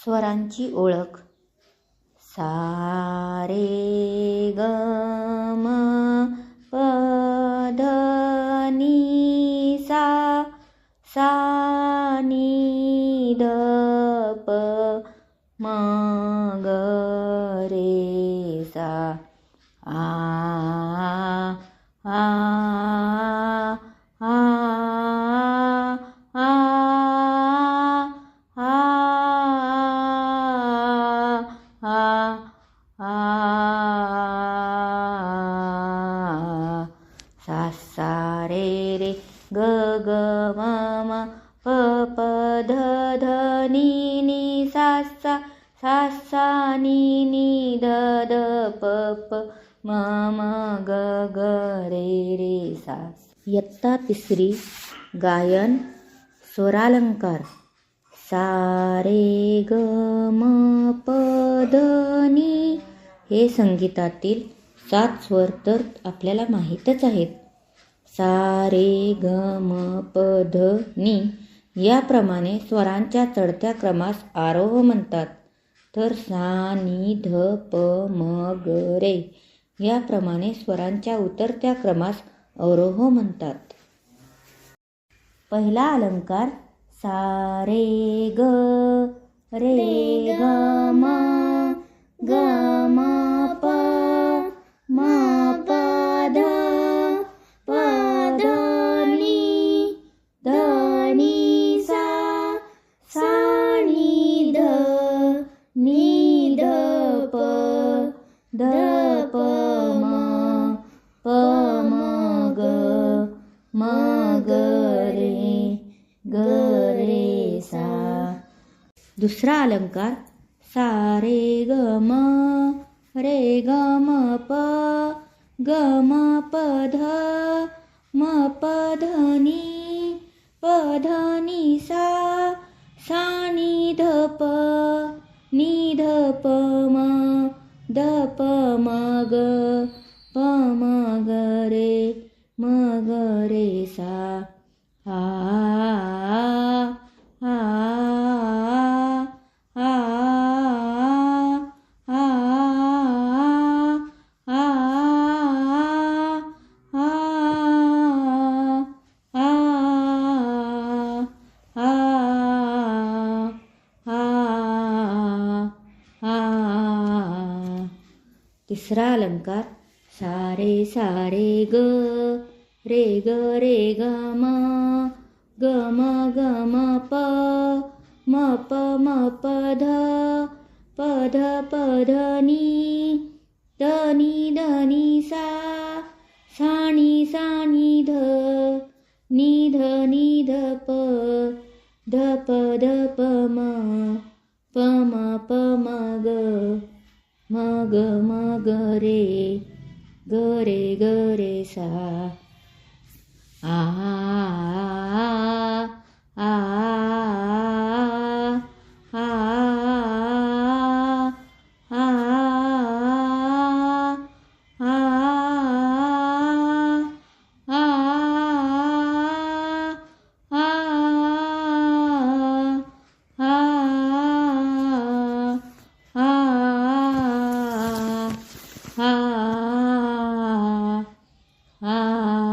स्वरांची ओळख. सा रे ग म प ध नी सा, सा नी ध प म ग रे सा. आ आ आ आ आ आ सा सा रे रे ग ग म म प प ध ध नी नी सा सा, सा सा नी नी ध ध प प म म ग ग रे रे सा. इयत्ता तिसरी. गायन स्वरालंकार. सा रे ग म प ध नी. हे संगीतातील 7 स्वर तर आपल्याला माहीतच आहेत. सा रे ग म प ध नी. याप्रमाणे स्वरांच्या चढत्या क्रमास आरोह म्हणतात, तर सा नी ध प म ग रे याप्रमाणे स्वरांच्या उतरत्या क्रमास अवरोह म्हणतात. पहिला अलंकार. सा रे ग ग म ग म प म प ध प ध नी सा, सा नी ध प म ग रे सा. दुसरा अलंकार. सा रे ग म प ग म प ध नी सा, सा नी ध प म ग रे सा. आ आ आ आ तिसरा अलंकार. सा रे ग ग म प ध नी सा, सा नी ध प म ग रे सा. आ आ आ